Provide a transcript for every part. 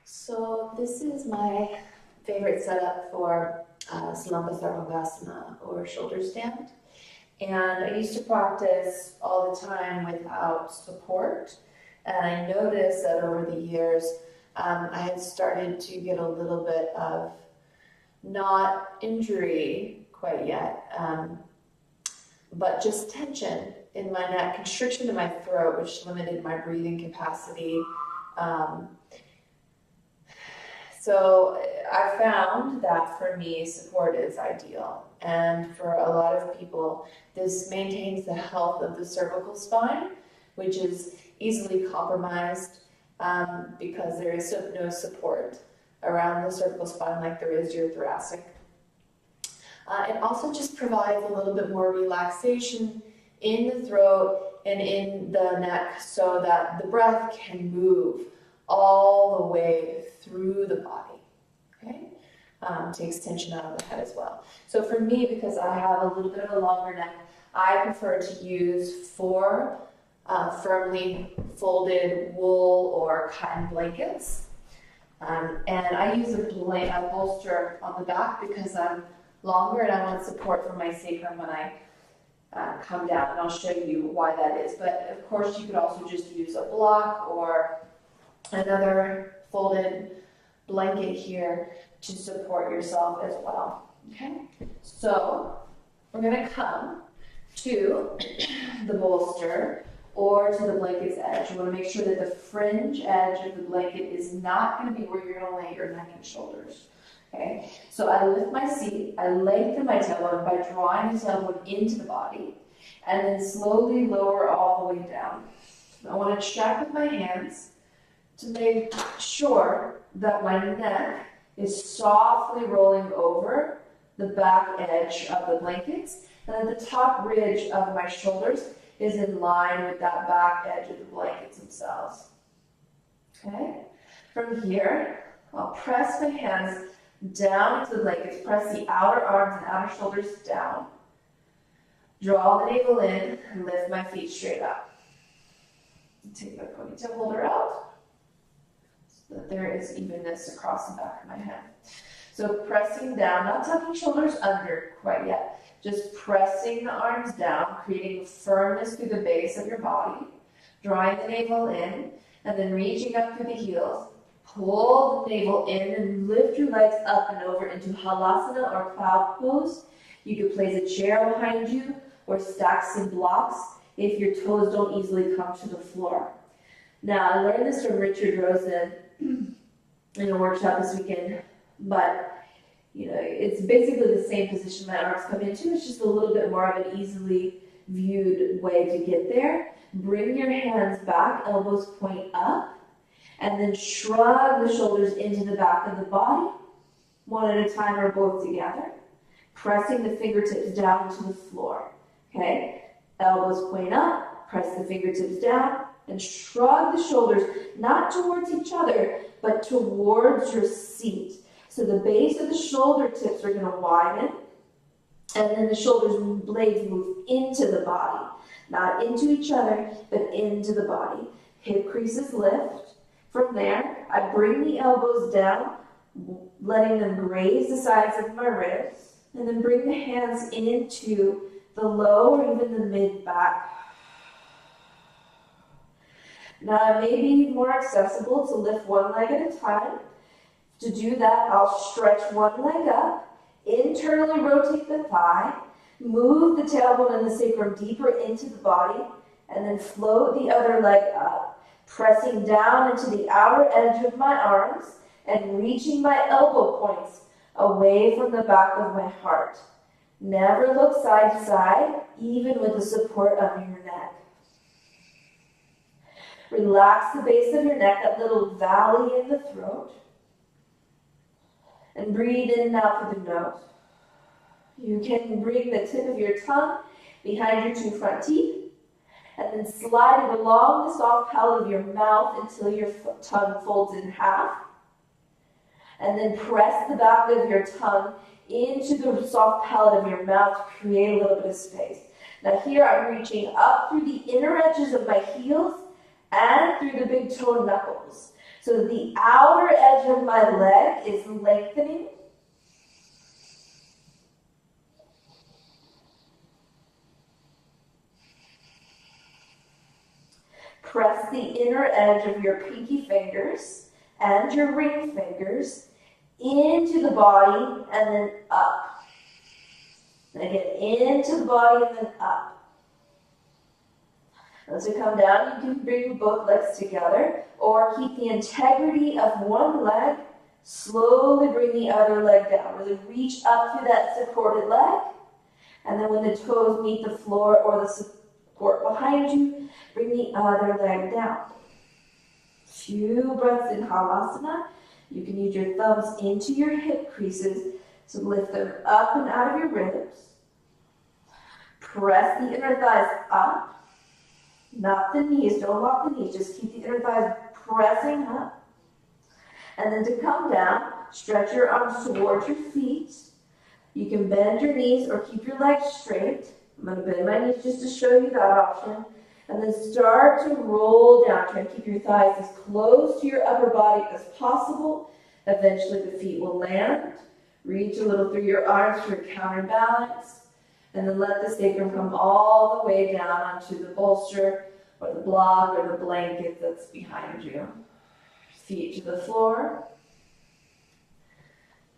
So this is my favorite setup for Salamba Sarvangasana or shoulder stand. And I used to practice all the time without support. And I noticed that over the years, I had started to get a little bit of not injury quite yet, but just tension in my neck, constriction in my throat, which limited my breathing capacity. So I found that for me, support is ideal. And for a lot of people, this maintains the health of the cervical spine, which is easily compromised because there is no support around the cervical spine like there is your thoracic. It also just provides a little bit more relaxation in the throat and in the neck so that the breath can move all the way through the body, okay? Takes tension out of the head as well. So for me, because I have a little bit of a longer neck, I prefer to use four firmly folded wool or cotton blankets. And I use a bolster on the back because I'm longer and I want support from my sacrum when I come down, and I'll show you why that is. But of course, you could also just use a block or another folded blanket here to support yourself as well. Okay, so we're going to come to the bolster or to the blanket's edge. You want to make sure that the fringe edge of the blanket is not going to be where you're going to lay your neck and shoulders. Okay, so I lift my seat, I lengthen my tailbone by drawing the tailbone into the body, and then slowly lower all the way down. I want to check with my hands to make sure that my neck is softly rolling over the back edge of the blankets, and that the top ridge of my shoulders is in line with that back edge of the blankets themselves. Okay, from here, I'll press my hands down into the blankets, press the outer arms and outer shoulders down, draw the navel in, and lift my feet straight up. Take my ponytail holder out so that there is evenness across the back of my head. So pressing down, not tucking shoulders under quite yet, just pressing the arms down, creating firmness through the base of your body, drawing the navel in, and then reaching up through the heels. Pull the navel in and lift your legs up and over into halasana or cloud pose. You could place a chair behind you or stack some blocks if your toes don't easily come to the floor. Now, I learned this from Richard Rosen in a workshop this weekend, but it's basically the same position my arms come into. It's just a little bit more of an easily viewed way to get there. Bring your hands back, elbows point up, and then shrug the shoulders into the back of the body, one at a time or both together, pressing the fingertips down to the floor. Okay, elbows point up, press the fingertips down, and shrug the shoulders, not towards each other, but towards your seat. So the base of the shoulder tips are going to widen, and then the shoulders blades move into the body, not into each other, but into the body. Hip creases lift. From there, I bring the elbows down, letting them graze the sides of my ribs, and then bring the hands into the low or even the mid back. Now, it may be more accessible to lift one leg at a time. To do that, I'll stretch one leg up, internally rotate the thigh, move the tailbone and the sacrum deeper into the body, and then float the other leg up, pressing down into the outer edge of my arms and reaching my elbow points away from the back of my heart. Never look side to side, even with the support of your neck. Relax the base of your neck, that little valley in the throat. And breathe in and out through the nose. You can bring the tip of your tongue behind your two front teeth, and then slide it along the soft palate of your mouth until your tongue folds in half. And then press the back of your tongue into the soft palate of your mouth to create a little bit of space. Now here I'm reaching up through the inner edges of my heels and through the big toe knuckles. So the outer edge of my leg is lengthening. Press the inner edge of your pinky fingers and your ring fingers into the body and then up. And again, into the body and then up. As we come down, you can bring both legs together or keep the integrity of one leg. Slowly bring the other leg down. Really reach up through that supported leg. And then when the toes meet the floor or the support behind you, bring the other leg down. Few breaths in Halasana. You can use your thumbs into your hip creases to lift them up and out of your ribs. Press the inner thighs up. Not the knees, don't lock the knees, just keep the inner thighs pressing up. And then to come down, stretch your arms towards your feet. You can bend your knees or keep your legs straight. I'm going to bend my knees just to show you that option. And then start to roll down. Try to keep your thighs as close to your upper body as possible. Eventually the feet will land. Reach a little through your arms for counterbalance. And then let the sacrum come all the way down onto the bolster or the block or the blanket that's behind you. Feet to the floor.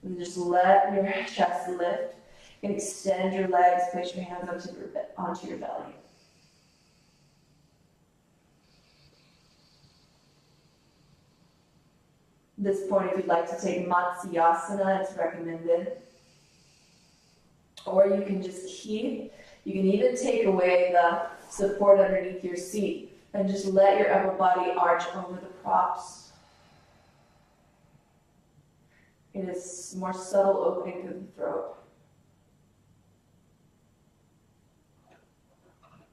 And just let your chest lift. You can extend your legs, place your hands onto your belly. At this point, if you'd like to take Matsyasana, it's recommended. Or you can just you can even take away the support underneath your seat and just let your upper body arch over the props. It is more subtle opening through the throat.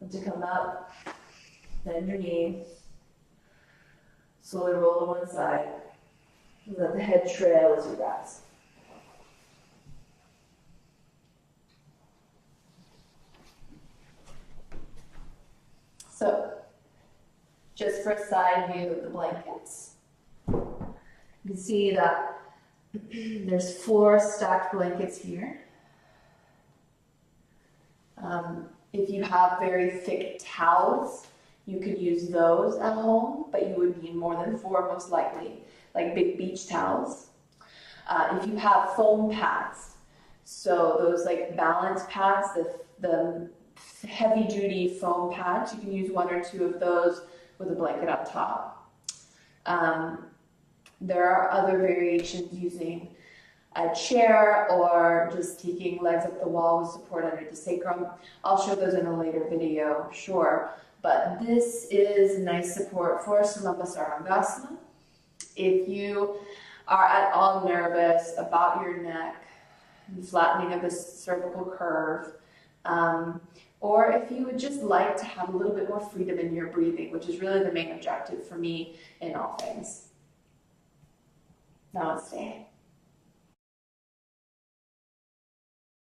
And to come up, bend your knees, slowly roll to one side, and let the head trail as you rise. So, just for a side view of the blankets, you can see that there's 4 stacked blankets here. If you have very thick towels, you could use those at home, but you would need more than 4 most likely, like big beach towels. If you have foam pads, so those like balance pads, the heavy-duty foam pads, you can use 1 or 2 of those with a blanket on top. There are other variations using a chair or just taking legs up the wall with support under the sacrum. I'll show those in a later video, sure. But this is nice support for Salamba Sarvangasana. If you are at all nervous about your neck, the flattening of the cervical curve, or if you would just like to have a little bit more freedom in your breathing, which is really the main objective for me in all things. Namaste.